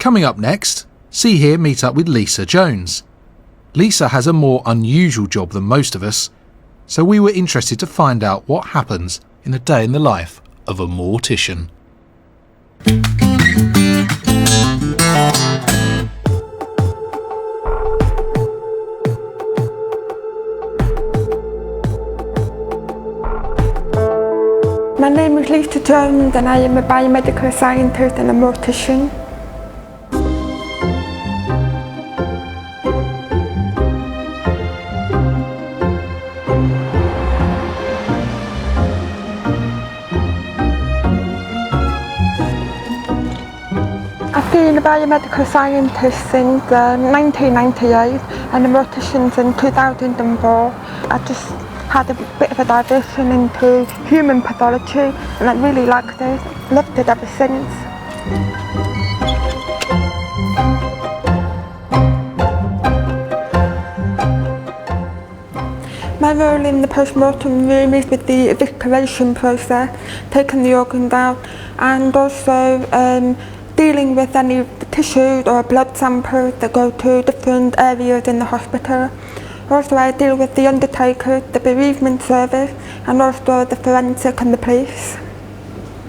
Coming up next, see here meet up with Lisa Jones. Lisa has a more unusual job than most of us, so we were interested to find out what happens in a day in the life of a mortician. My name is Lisa Jones and I am a biomedical scientist and a mortician. I've been a biomedical scientist since 1998 and a mortician since 2004. I just had a bit of a diversion into human pathology and I really liked it, loved it ever since. My role in the post-mortem room is with the evisceration process, taking the organs out, and also dealing with any of the tissues or blood samples that go to different areas in the hospital. Also I deal with the undertakers, the bereavement service, and also the forensic and the police.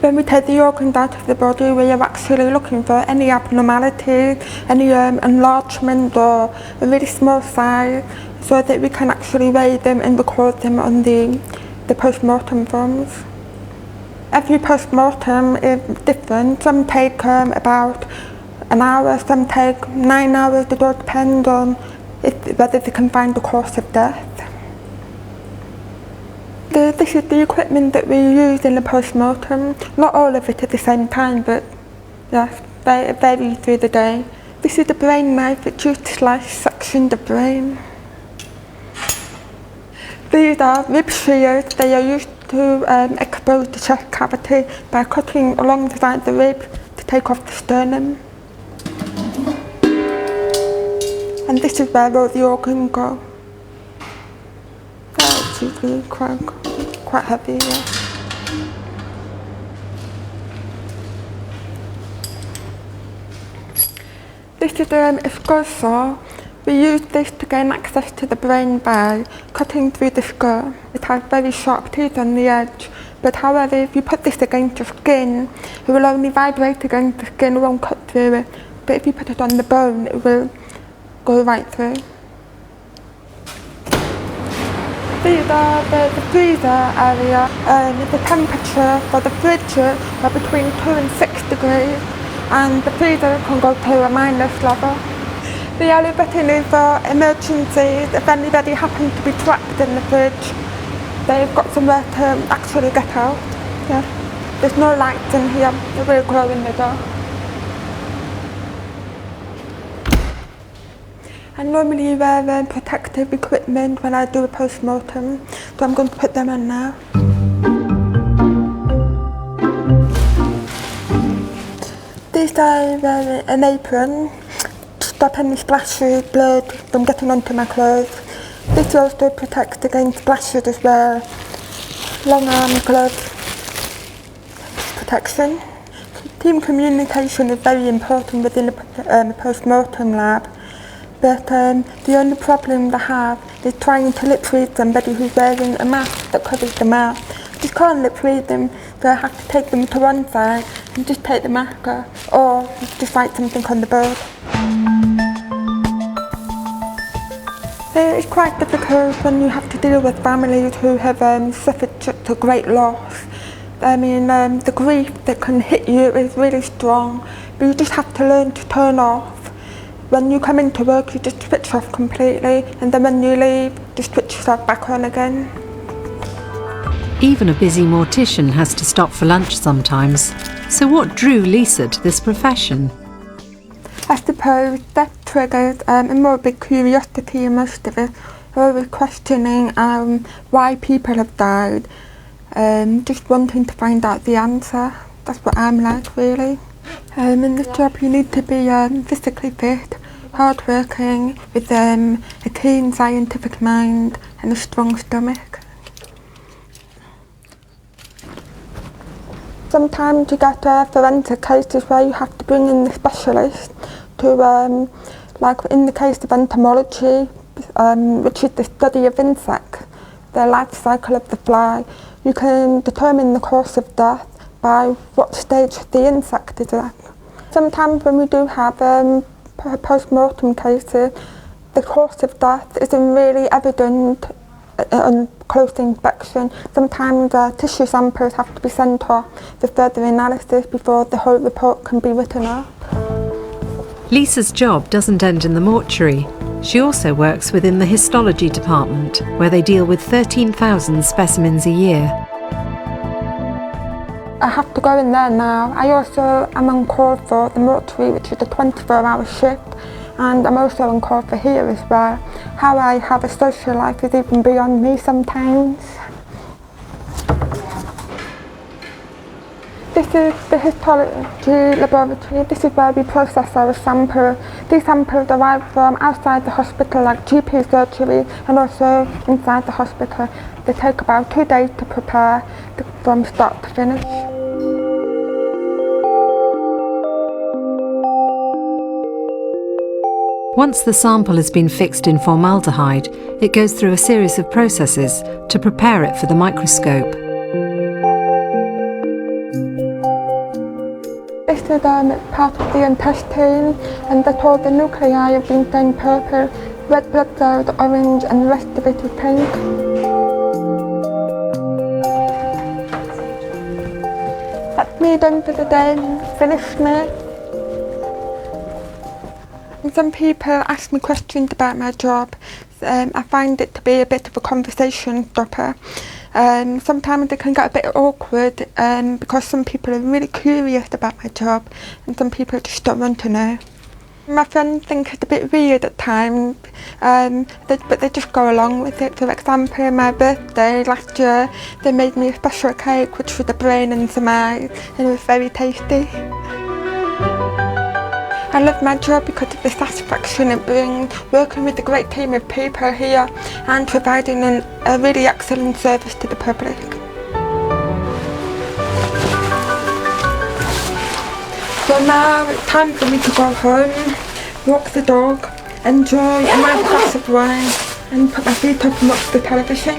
When we take the organs out of the body, we are actually looking for any abnormalities, any enlargement or a really small size, so that we can actually weigh them and record them on the post-mortem forms. Every post-mortem is different. Some take about an hour, some take 9 hours. It all depends on whether they can find the cause of death. This is the equipment that we use in the post-mortem. Not all of it at the same time, but yes, it varies through the day. This is the brain knife. It's used to slice section the brain. These are rib shears. They are used to expose the chest cavity by cutting along the side of the rib to take off the sternum. And this is where all the organs go. It's usually quite heavy, yeah. This is a skull saw. We use this to gain access to the brain by cutting through the skull. It has very sharp teeth on the edge, but however, if you put this against the skin, it will only vibrate against the skin, it won't cut through it. But if you put it on the bone, it will go right through. These are the freezer area. The temperature for the fridge are between 2 and 6 degrees, and the freezer can go to a minus level. The yellow button is for emergencies. If anybody happens to be trapped in the fridge, they've got somewhere to actually get out. Yeah. There's no lights in here, it will glow in the dark. I normally wear protective equipment when I do a post-mortem, so I'm going to put them on now. These are an apron to stop any splashes, blood from getting onto my clothes. This also protects against splashes as well. Long arm gloves, protection. Team communication is very important within a post-mortem lab. But the only problem they have is trying to lip read somebody who's wearing a mask that covers the mouth. Just can't lip read them, so I have to take them to one side and just take the mask off, or just write something on the board. It's quite difficult when you have to deal with families who have suffered such a great loss. I mean, the grief that can hit you is really strong, but you just have to learn to turn off. When you come into work, you just switch off completely, and then when you leave, just switch yourself back on again. Even a busy mortician has to stop for lunch sometimes. So what drew Lisa to this profession? I suppose that triggered a morbid curiosity in most of us, always questioning why people have died, just wanting to find out the answer. That's what I'm like, really. In this job you need to be physically fit, hard-working, with a keen scientific mind and a strong stomach. Sometimes you get forensic cases where you have to bring in the specialist to, like in the case of entomology, which is the study of insects, the life cycle of the fly. You can determine the cause of death by what stage the insect is at. Sometimes when we do have post-mortem cases, the cause of death isn't really evident on close inspection. Sometimes tissue samples have to be sent off for further analysis before the whole report can be written up. Lisa's job doesn't end in the mortuary. She also works within the histology department, where they deal with 13,000 specimens a year. I have to go in there now. I also am on call for the mortuary, which is a 24-hour shift, and I'm also on call for here as well. How I have a social life is even beyond me sometimes. This is the histology laboratory. This is where we process our samples. These samples arrive from outside the hospital, like GP surgery, and also inside the hospital. They take about 2 days to prepare from start to finish. Once the sample has been fixed in formaldehyde, it goes through a series of processes to prepare it for the microscope. This is part of the intestine, and that all the nuclei have been stained purple, red blood cells orange, and the rest of it is pink. That's me done for the day, finished me. And some people ask me questions about my job. I find it to be a bit of a conversation stopper. Sometimes it can get a bit awkward because some people are really curious about my job and some people just don't want to know. My friends think it's a bit weird at times, but they just go along with it. For example, my birthday last year, they made me a special cake which was a brain and some eyes, and it was very tasty. I love my job because of the satisfaction it brings, working with a great team of people here and providing a really excellent service to the public. So now it's time for me to go home, walk the dog, enjoy a nice glass of wine and put my feet up and watch the television.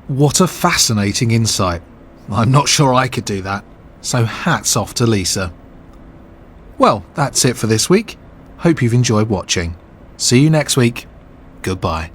What a fascinating insight. I'm not sure I could do that, so hats off to Lisa. Well, that's it for this week. Hope you've enjoyed watching. See you next week. Goodbye.